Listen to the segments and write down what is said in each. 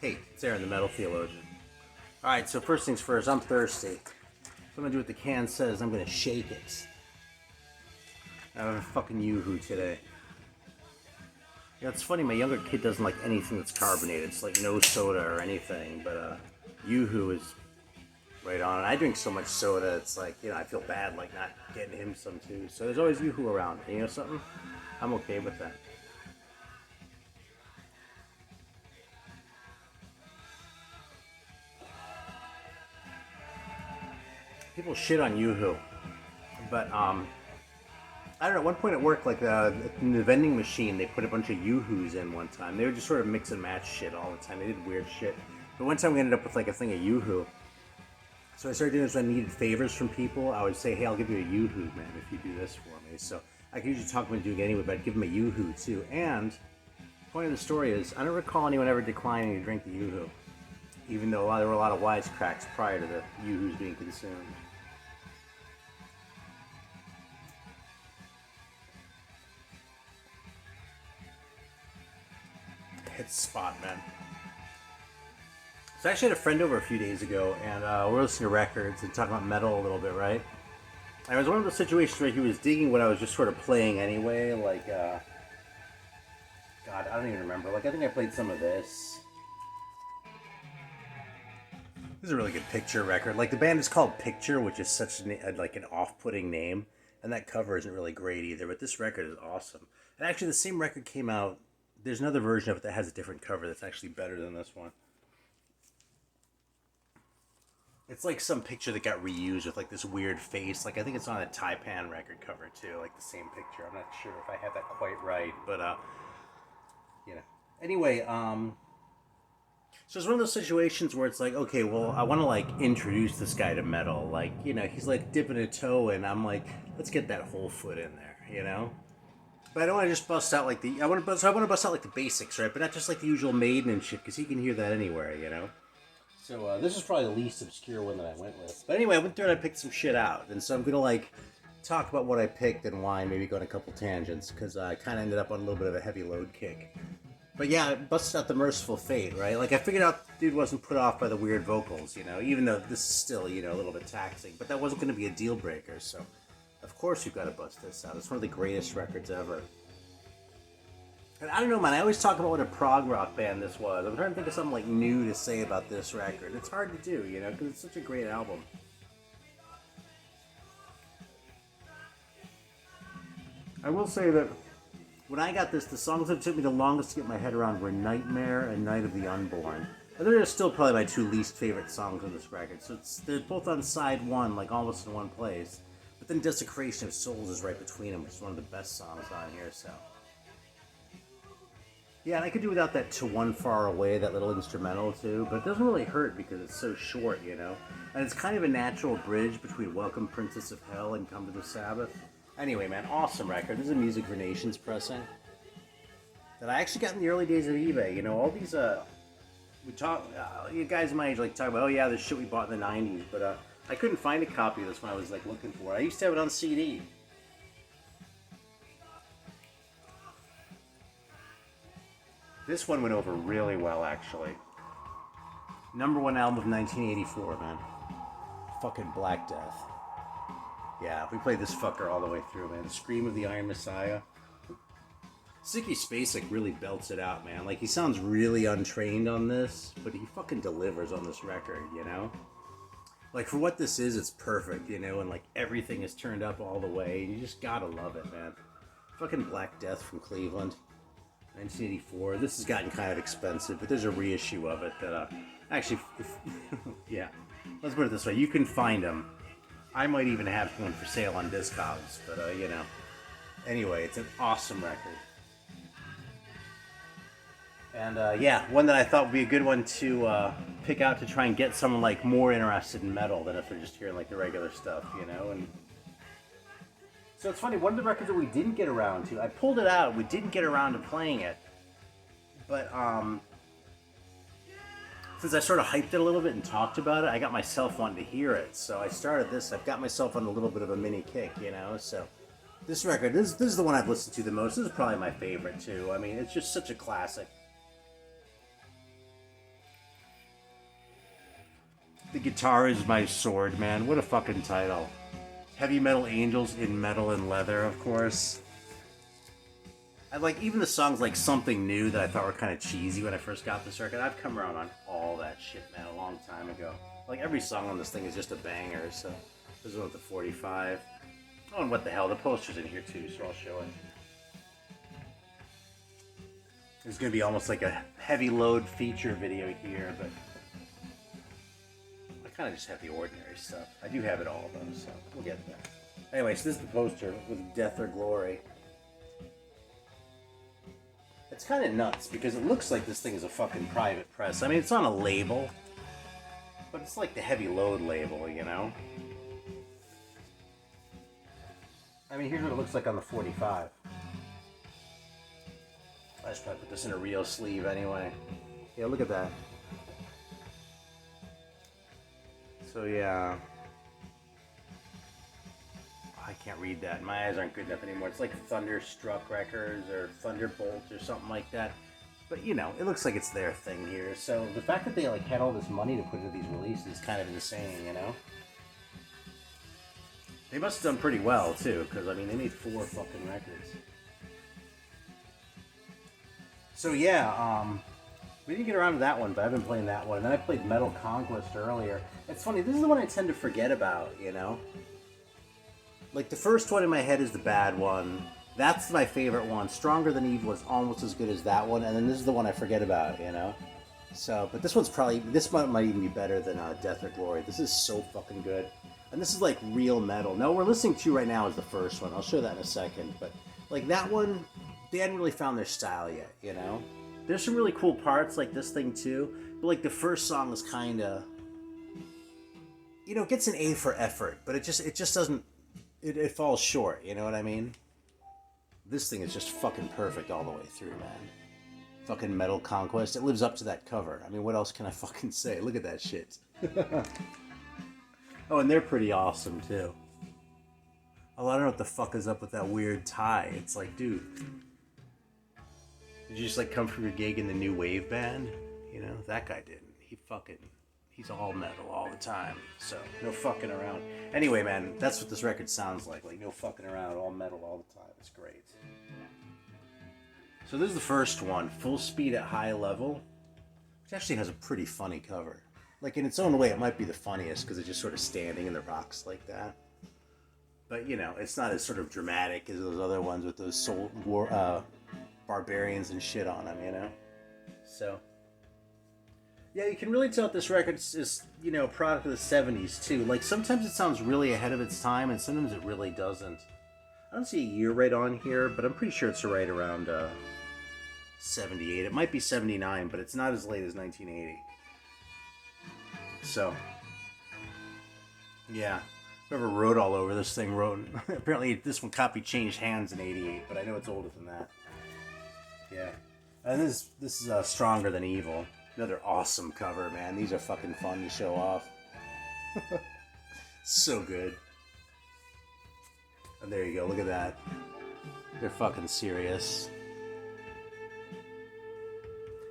Hey, it's Aaron, the Metal Theologian. Alright, so first things first, I'm thirsty. So I'm gonna do what the can says, I'm gonna shake it. I have a fucking Yoo-hoo today. Yeah, it's funny, my younger kid doesn't like anything that's carbonated. It's like no soda or anything, but Yoo-hoo is right on. And I drink so much soda, it's like, I feel bad like not getting him some too. So there's always Yoo-hoo around. And you know something? I'm okay with that. People shit on Yoo-hoo, but I don't know. At one point at work, like in the vending machine, they put a bunch of Yoo-hoos in one time. They would just sort of mix and match shit all the time. They did weird shit. But one time we ended up with like a thing of Yoo-hoo. So I started doing this when I needed favors from people. I would say, hey, I'll give you a Yoo-hoo, man, if you do this for me. So I could usually talk them into doing it anyway, but I'd give them a Yoo-hoo too. And the point of the story is, I don't recall anyone ever declining to drink the Yoo-hoo, even though there were a lot of wisecracks prior to the Yoo-hoos being consumed. Hit spot, man. So I actually had a friend over a few days ago, and we were listening to records and talking about metal a little bit, right? And it was one of those situations where he was digging what I was just sort of playing anyway, like, God, I don't even remember. Like, I think I played some of this. This is a really good Picture record. Like, the band is called Picture, which is such like an off-putting name, and that cover isn't really great either, but this record is awesome. And actually, the same record came out. There's another version of it that has a different cover that's actually better than this one. It's like some picture that got reused with like this weird face. Like I think it's on a Taipan record cover too, like the same picture. I'm not sure if I have that quite right, but you know. Anyway, so it's one of those situations where it's like, okay, well, I want to like introduce this guy to metal. Like, he's like dipping a toe, and I'm like, let's get that whole foot in there. But I don't want to just bust out like I want to bust out like the basics, right? But not just like the usual Maiden and shit, because he can hear that anywhere. So this is probably the least obscure one that I went with. But anyway, I went through and I picked some shit out, and so I'm gonna like talk about what I picked and why, maybe go on a couple tangents, because I kind of ended up on a little bit of a heavy load kick. But yeah, it busted out the Merciful Fate, right? Like I figured out the dude wasn't put off by the weird vocals, even though this is still, a little bit taxing. But that wasn't going to be a deal breaker, so of course you've got to bust this out. It's one of the greatest records ever. And I don't know, man. I always talk about what a prog rock band this was. I'm trying to think of something like new to say about this record. It's hard to do, because it's such a great album. I will say that when I got this, the songs that took me the longest to get my head around were Nightmare and Night of the Unborn. And they're still probably my two least favorite songs on this record. So they're both on side one, like almost in one place. But then Desecration of Souls is right between them, which is one of the best songs on here, so. Yeah, and I could do without that To One Far Away, that little instrumental too, but it doesn't really hurt because it's so short. And it's kind of a natural bridge between Welcome Princess of Hell and Come to the Sabbath. Anyway, man, awesome record. This is a Music for Nations pressing that I actually got in the early days of eBay. All these, we talk, you guys my age like talk about, oh yeah, this shit we bought in the 90s, but I couldn't find a copy of this when I was like looking for it. I used to have it on CD. This one went over really well, actually. Number one album of 1984, man. Fucking Black Death. Yeah, we played this fucker all the way through, man. The Scream of the Iron Messiah. Siki Spacek really belts it out, man. Like, he sounds really untrained on this, but he fucking delivers on this record. Like, for what this is, it's perfect, and like, everything is turned up all the way. You just gotta love it, man. Fucking Black Death from Cleveland. 1984. This has gotten kind of expensive, but there's a reissue of it that, actually, yeah. Let's put it this way. You can find them. I might even have one for sale on Discogs, but, Anyway, it's an awesome record. And, yeah, one that I thought would be a good one to pick out to try and get someone, like, more interested in metal than if they're just hearing, like, the regular stuff, and... So it's funny, one of the records that we didn't get around to, I pulled it out, we didn't get around to playing it, but since I sort of hyped it a little bit and talked about it, I got myself wanting to hear it, so I started this, I've got myself on a little bit of a mini kick, so this record, this is the one I've listened to the most, this is probably my favorite too, I mean, it's just such a classic. The Guitar Is My Sword, man. What a fucking title. Heavy Metal Angels in Metal and Leather, of course. I like even the songs like Something New that I thought were kind of cheesy when I first got this record. I've come around on all that shit, man, a long time ago. Like every song on this thing is just a banger, so this is one with the 45. Oh, and what the hell, the poster's in here too, so I'll show it. There's gonna be almost like a heavy load feature video here, but I kind of just have the ordinary stuff. I do have it all though, so we'll get to that. Anyway, so this is the poster with Death or Glory. It's kind of nuts because it looks like this thing is a fucking private press. I mean, it's on a label, but it's like the heavy load label, you know? I mean, here's what it looks like on the 45. I should probably put this in a real sleeve anyway. Yeah, look at that. So yeah. I can't read that. My eyes aren't good enough anymore. It's like Thunderstruck Records or Thunderbolt or something like that. But you know, it looks like it's their thing here. So the fact that they like had all this money to put into these releases is kind of insane, you know? They must have done pretty well too, because I mean they made 4 fucking records. So yeah, we didn't get around to that one, but I've been playing that one. And then I played Metal Conquest earlier. It's funny, this is the one I tend to forget about, you know? Like, the first one in my head is the bad one. That's my favorite one. Stronger Than Evil is almost as good as that one. And then this is the one I forget about, you know? So, but this one's probably... This one might even be better than Death or Glory. This is so fucking good. And this is, like, real metal. Now, what we're listening to right now is the first one. I'll show that in a second. But, like, that one... They hadn't really found their style yet, you know? There's some really cool parts, like this thing, too. But, like, the first song is kind of... You know, it gets an A for effort. But it just doesn't... It falls short, you know what I mean? This thing is just fucking perfect all the way through, man. Fucking Metal Conquest. It lives up to that cover. I mean, what else can I fucking say? Look at that shit. Oh, and they're pretty awesome, too. Oh, I don't know what the fuck is up with that weird tie. It's like, dude. Did you just, like, come from your gig in the New Wave band? You know, that guy didn't. He's all metal all the time, so no fucking around. Anyway, man, that's what this record sounds like no fucking around, all metal all the time. It's great. So this is the first one, Full Speed at High Level, which actually has a pretty funny cover. Like, in its own way, it might be the funniest, because it's just sort of standing in the rocks like that. But, you know, it's not as sort of dramatic as those other ones with those barbarians and shit on them, you know? So... Yeah, you can really tell this record is, you know, a product of the 70s, too. Like, sometimes it sounds really ahead of its time, and sometimes it really doesn't. I don't see a year right on here, but I'm pretty sure it's right around 78. It might be 79, but it's not as late as 1980. So, yeah. Whoever wrote all over this thing wrote... Apparently, this one copy changed hands in 88, but I know it's older than that. Yeah. And this is Stronger Than Evil. Another awesome cover, man. These are fucking fun to show off. So good. And there you go, look at that. They're fucking serious.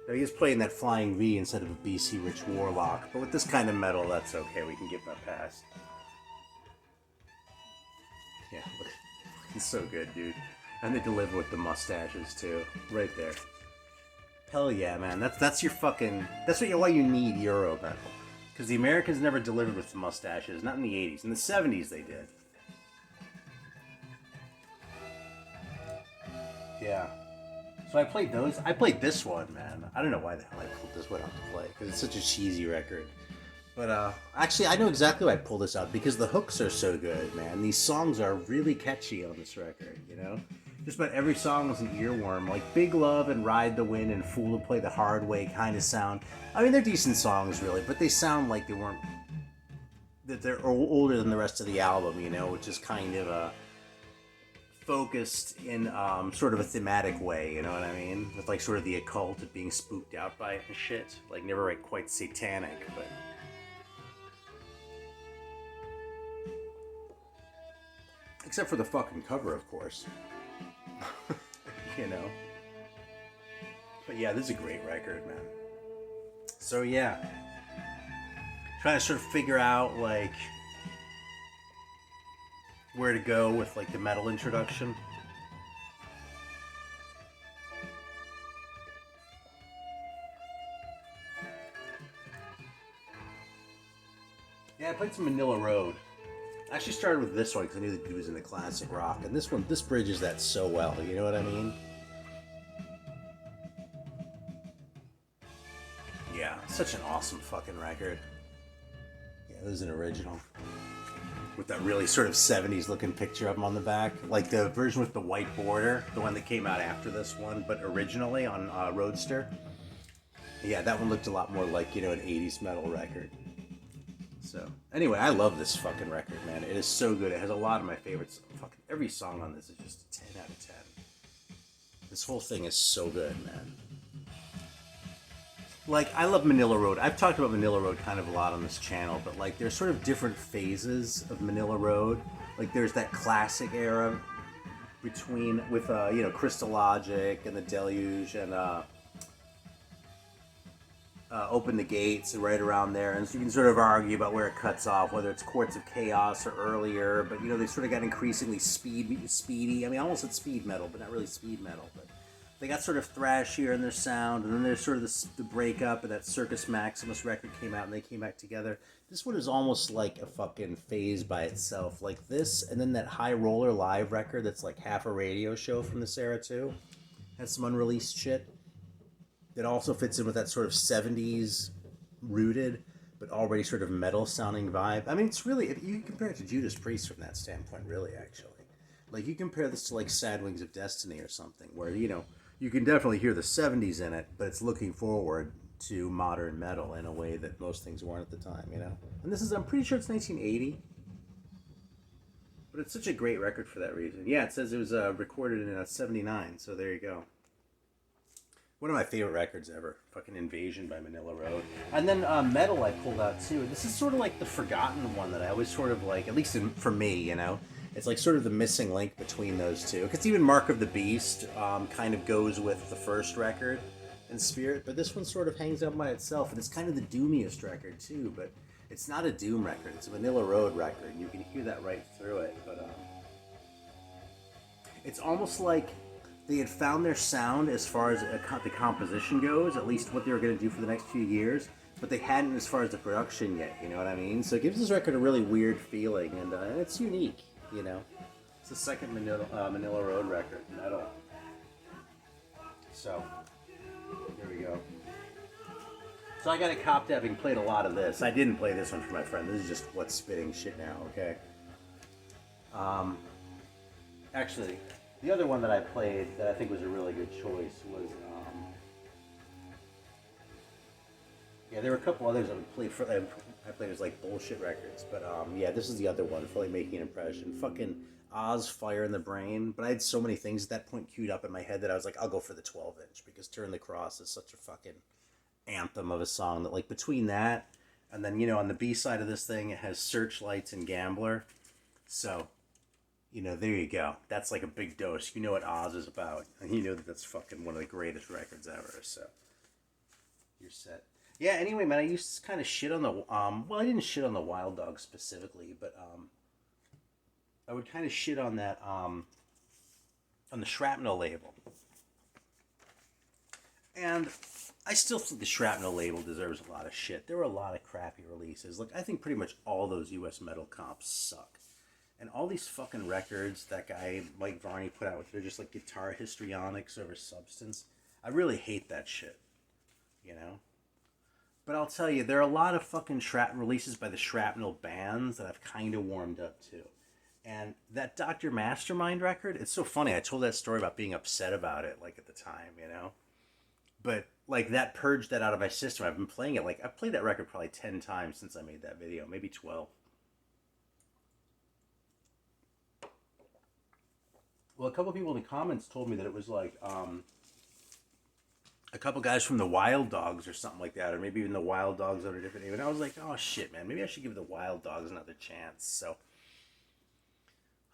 Now he's playing that Flying V instead of a BC Rich Warlock, but with this kind of metal, that's okay. We can give him a pass. Yeah, look. He's so good, dude. And they deliver with the mustaches, too. Right there. Hell yeah, man. That's your fucking... That's why you need Euro metal. Because the Americans never delivered with the mustaches. Not in the 80s. In the 70s they did. Yeah. So I played those. I played this one, man. I don't know why the hell I pulled this one out to play. Because it's such a cheesy record. But, actually, I know exactly why I pulled this out. Because the hooks are so good, man. These songs are really catchy on this record, you know? Just about every song was an earworm, like Big Love and Ride the Wind and Fool to Play the Hard Way kind of sound. I mean, they're decent songs, really, but they sound like they weren't... that they're older than the rest of the album, you know, which is kind of focused in sort of a thematic way, you know what I mean? With, like, sort of the occult of being spooked out by it and shit. Like, never, like, quite satanic, but... Except for the fucking cover, of course. You know. But yeah, this is a great record, man. So yeah. trying to sort of figure out like where to go with like the metal introduction. Yeah, I played some Manila Road. I actually started with this one because I knew the dude was into classic rock, and this bridges that so well. You know what I mean? Yeah, such an awesome fucking record. Yeah, this is an original with that really sort of 70s looking picture of him on the back, like the version with the white border, the one that came out after this one, but originally on Roadster. Yeah, that one looked a lot more like, you know, an 80s metal record. So, anyway, I love this fucking record, man. It is so good. It has a lot of my favorites. Fucking every song on this is just a 10 out of 10. This whole thing is so good, man. Like, I love Manila Road. I've talked about Manila Road kind of a lot on this channel, but like, there's sort of different phases of Manila Road. Like, there's that classic era between, with, you know, Crystal Logic and the Deluge and, Open the Gates right around there, and so you can sort of argue about where it cuts off, whether it's Courts of Chaos or earlier. But you know, they sort of got increasingly speedy. I mean, I almost said speed metal, but not really speed metal. But they got sort of thrashier in their sound, and then there's sort of the breakup, and that Circus Maximus record came out, and they came back together. This one is almost like a fucking phase by itself, like this, and then that High Roller live record that's like half a radio show from this era too, has some unreleased shit. It also fits in with that sort of 70s rooted, but already sort of metal sounding vibe. I mean, it's really, you can compare it to Judas Priest from that standpoint, really, actually. Like, you compare this to, like, Sad Wings of Destiny or something, where, you know, you can definitely hear the 70s in it, but it's looking forward to modern metal in a way that most things weren't at the time, you know? And this is, I'm pretty sure it's 1980. But it's such a great record for that reason. Yeah, it says it was recorded in 79, so there you go. One of my favorite records ever. Fucking Invasion by Manila Road. And then Metal I pulled out too. This is sort of like the forgotten one that I always sort of like, at least for me, you know? It's like sort of the missing link between those two. Because even Mark of the Beast kind of goes with the first record in spirit. But this one sort of hangs out by itself. And it's kind of the doomiest record too. But it's not a doom record. It's a Manila Road record. You can hear that right through it. But it's almost like they had found their sound as far as the composition goes, at least what they were going to do for the next few years, but they hadn't as far as the production yet, you know what I mean? So it gives this record a really weird feeling, and it's unique, you know? It's the second Manila Road record, Metal. So, there we go. So I got it copped having played a lot of this. I didn't play this one for my friend. This is just what's spitting shit now, okay? Actually, the other one that I played that I think was a really good choice was, yeah, there were a couple others I played for. I played as like bullshit records, but yeah, this is the other one for like making an impression. Fucking Oz, Fire in the Brain. But I had so many things at that point queued up in my head that I was like, I'll go for the 12-inch because Turn the Cross is such a fucking anthem of a song that like between that and then, you know, on the B side of this thing it has Searchlights and Gambler. So, you know, there you go. That's like a big dose. You know what Oz is about. And you know that that's fucking one of the greatest records ever. So, you're set. Yeah, anyway, man, I used to kind of shit on the, well, I didn't shit on the Wild Dog specifically, but, I would kind of shit on that, on the Shrapnel label. And I still think the Shrapnel label deserves a lot of shit. There were a lot of crappy releases. Look, I think pretty much all those US metal comps suck. And all these fucking records that guy Mike Varney put out, they're just like guitar histrionics over substance. I really hate that shit, you know? But I'll tell you, there are a lot of fucking releases by the Shrapnel bands that I've kind of warmed up to. And that Dr. Mastermind record, it's so funny. I told that story about being upset about it, like, at the time, you know? But, like, that purged that out of my system. I've been playing it, like, I've played that record probably 10 times since I made that video. Maybe 12. Well, a couple people in the comments told me that it was like a couple guys from the Wild Dogs or something like that, or maybe even the Wild Dogs under a different name. And I was like, oh shit, man, maybe I should give the Wild Dogs another chance. So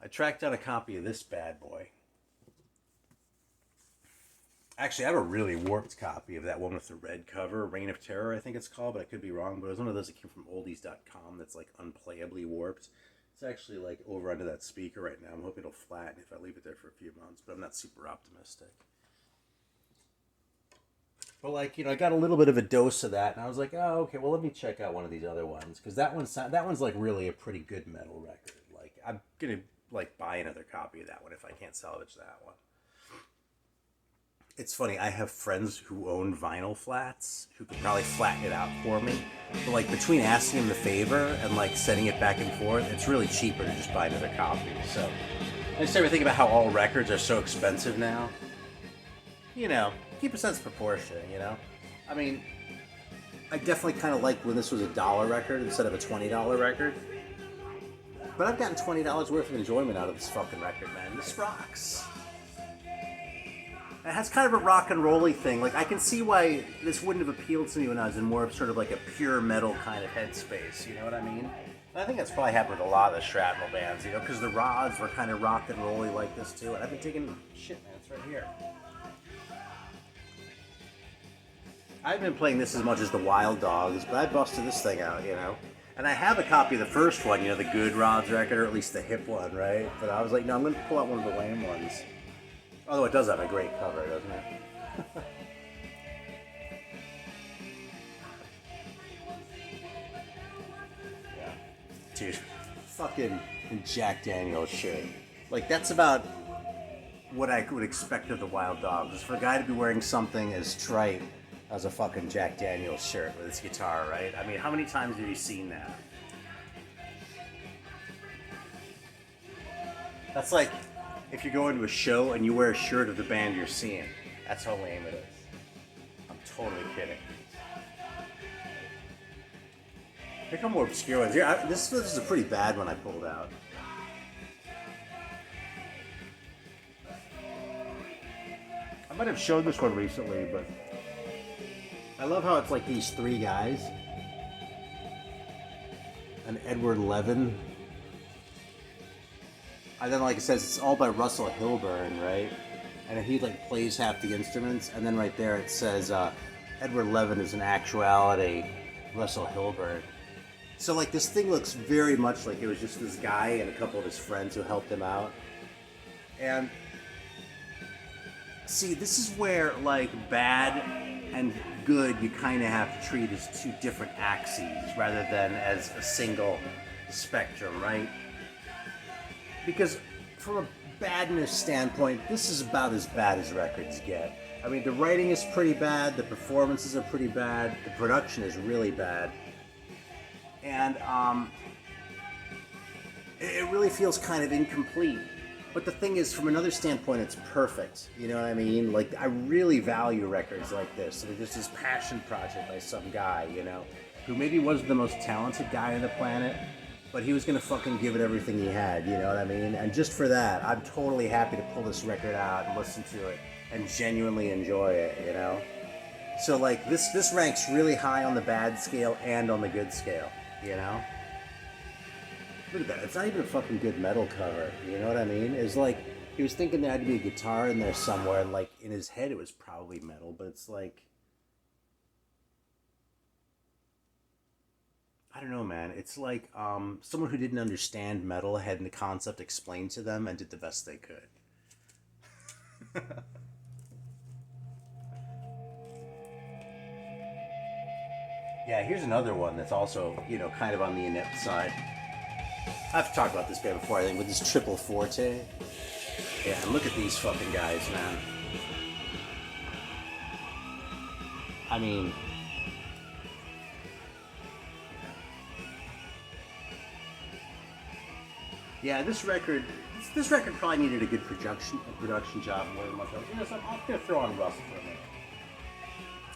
I tracked down a copy of this bad boy. Actually, I have a really warped copy of that one with the red cover, Reign of Terror, I think it's called, but I could be wrong. But it was one of those that came from oldies.com that's like unplayably warped. It's actually like over under that speaker right now. I'm hoping it'll flatten if I leave it there for a few months, but I'm not super optimistic. But like, I got a little bit of a dose of that, and I was like, oh, okay, well, let me check out one of these other ones because that one's like really a pretty good metal record. Like, I'm gonna like buy another copy of that one if I can't salvage that one. It's funny. I have friends who own vinyl flats who could probably flatten it out for me. But like between asking them the favor and like sending it back and forth, it's really cheaper to just buy another copy. So I just ever think about how all records are so expensive now. Keep a sense of proportion. I mean, I definitely kind of like when this was a dollar record instead of a $20 record. But I've gotten $20 worth of enjoyment out of this fucking record, man. This rocks. It has kind of a rock and rolly thing. Like, I can see why this wouldn't have appealed to me when I was in more of sort of like a pure metal kind of headspace. You know what I mean? And I think that's probably happened with a lot of the shrapnel bands, because the rods were kind of rock and rolly like this too. And I've been taking shit, man. It's right here. I've been playing this as much as the Wild Dogs, but I busted this thing out. And I have a copy of the first one, the Good Rods record, or at least the hip one, right? But I was like, no, I'm going to pull out one of the lame ones. Although it does have a great cover, doesn't it? Yeah. Dude, fucking Jack Daniels shirt. Like, that's about what I would expect of the Wild Dogs. Is for a guy to be wearing something as trite as a fucking Jack Daniels shirt with his guitar, right? I mean, how many times have you seen that? That's like if you go into a show and you wear a shirt of the band you're seeing. That's how lame it is. I'm totally kidding. Here come more obscure ones. Here, this is a pretty bad one I pulled out. I might have shown this one recently, but I love how it's like these three guys. And Edward Levin. And then, like it says, it's all by Russell Hilburn, right? And he like plays half the instruments. And then right there it says Edward Levin is in actuality Russell Hilburn. So like this thing looks very much like it was just this guy and a couple of his friends who helped him out. And see, this is where like bad and good you kind of have to treat as two different axes rather than as a single spectrum, right? Because from a badness standpoint, this is about as bad as records get. I mean, the writing is pretty bad, the performances are pretty bad, the production is really bad. And it really feels kind of incomplete. But the thing is, from another standpoint, it's perfect. You know what I mean? Like, I really value records like this. They're just this passion project by some guy, who maybe wasn't the most talented guy on the planet, but he was going to fucking give it everything he had, you know what I mean? And just for that, I'm totally happy to pull this record out and listen to it and genuinely enjoy it. So, like, this ranks really high on the bad scale and on the good scale, Look at that. It's not even a fucking good metal cover, you know what I mean? It's like, he was thinking there had to be a guitar in there somewhere, and, like, in his head it was probably metal, but it's like, I don't know, man. It's like someone who didn't understand metal had the concept explained to them and did the best they could. Yeah, here's another one that's also, kind of on the inept side. I've talked about this band before, I think, with this Triple Forte. Yeah, and look at these fucking guys, man. I mean, yeah, this record probably needed a good production job more than much else. So I'm gonna throw on Russ for a minute.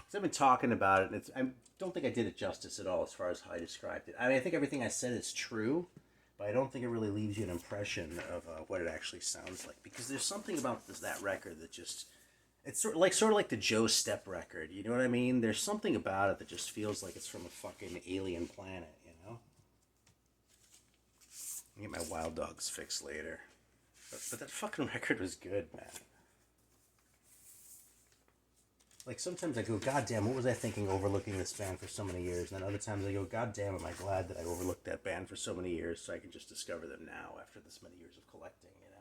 So I've been talking about it, and I don't think I did it justice at all as far as how I described it. I mean, I think everything I said is true, but I don't think it really leaves you an impression of what it actually sounds like, because there's something about that record that just, it's sort of like the Joe Step record. You know what I mean? There's something about it that just feels like it's from a fucking alien planet. I'll get my Wild Dogs fixed later. But that fucking record was good, man. Like sometimes I go, God damn, what was I thinking overlooking this band for so many years? And then other times I go, God damn, am I glad that I overlooked that band for so many years so I can just discover them now after this many years of collecting, you know?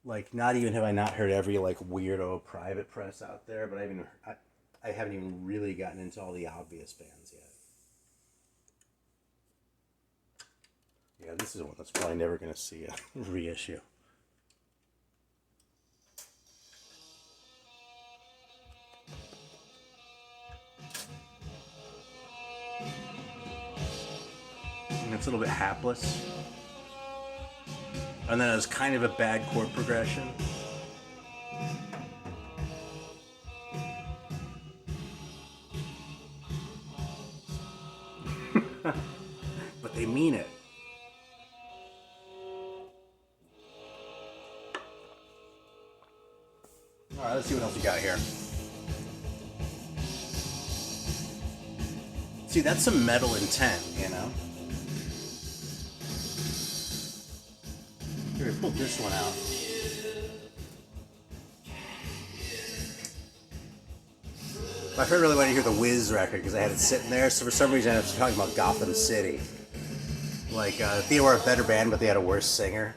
Like, not even have I not heard every like weirdo private press out there, but I haven't even really gotten into all the obvious bands yet. Yeah, this is one that's probably never going to see a reissue. And it's a little bit hapless. And then it has kind of a bad chord progression. But they mean it. Alright, let's see what else we got here. See, that's some metal intent, you know? Here, we pulled this one out. My friend really wanted to hear the Wiz record because I had it sitting there, so for some reason I was talking about Gotham City. Like, they were a better band, but they had a worse singer.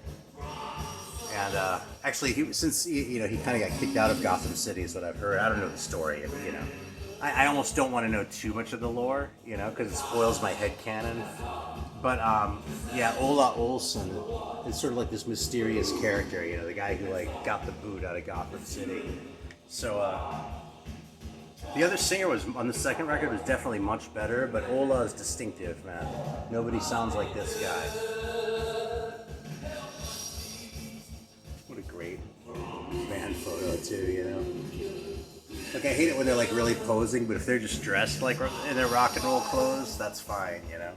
And actually, he kind of got kicked out of Gotham City, is what I've heard. I don't know the story, you know. I almost don't want to know too much of the lore, you know, because it spoils my headcanon. But yeah, Ola Olsen is sort of like this mysterious character, you know, the guy who like got the boot out of Gotham City. So the other singer was on the second record was definitely much better, but Ola is distinctive, man. Nobody sounds like this guy. What a great band photo too, you know. Like, I hate it when they're like really posing, but if they're just dressed like in their rock and roll clothes, that's fine, you know.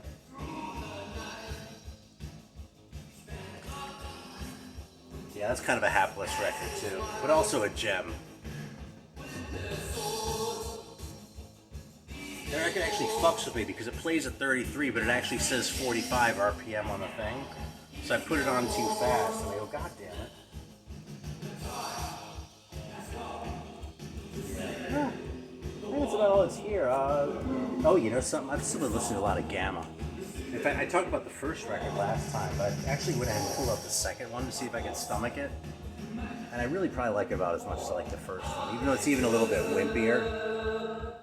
Yeah, that's kind of a hapless record too, but also a gem. That record actually fucks with me because it plays at 33, but it actually says 45 RPM on the thing. So I put it on too fast, and I go, God damn it. Yeah. I think that's about all that's here. Oh, you know something? I've still been listening to a lot of Gamma. In fact, I talked about the first record last time, but I actually went ahead and pulled out the second one to see if I could stomach it. And I really probably like it about as much as I like the first one, even though it's even a little bit wimpier.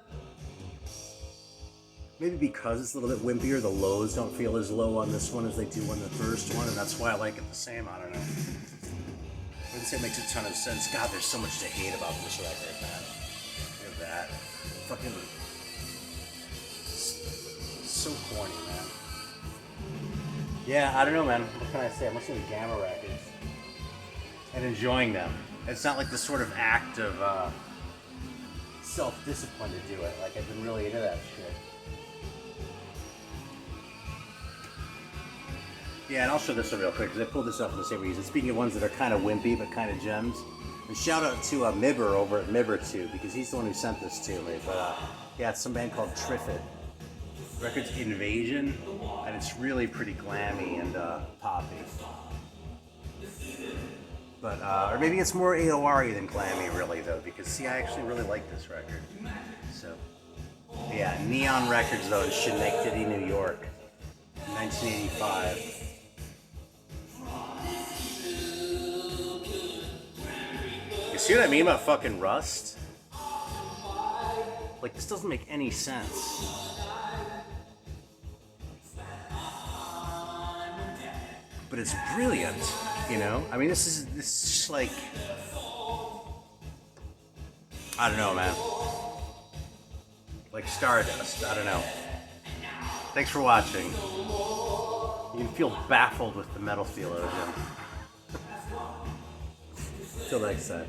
Maybe because it's a little bit wimpier, the lows don't feel as low on this one as they do on the first one, and that's why I like it the same. I don't know. I wouldn't say it makes a ton of sense. God, there's so much to hate about this record, man. Look at that. Fucking... so corny, man. Yeah, I don't know, man. What can I say? I'm listening to Gamma records and enjoying them. It's not like the sort of act of self-discipline to do it. Like, I've been really into that shit. Yeah, and I'll show this one real quick because I pulled this up for the same reason. Speaking of ones that are kind of wimpy but kind of gems, and shout out to Mibber over at Mibber too, because he's the one who sent this to me. But yeah, it's some band called Triffid. The record's Invasion, and it's really pretty glammy and poppy. But or maybe it's more AOR-y than glammy, really, though, because see, I actually really like this record. So yeah, Neon Records though in Schenectady, New York, 1985. You see what I mean about fucking Rust? Like, this doesn't make any sense. But it's brilliant, you know? I mean, this is just like... I don't know, man. Like Stardust, I don't know. Thanks for watching. You can feel baffled with the metal theologian. Till next time.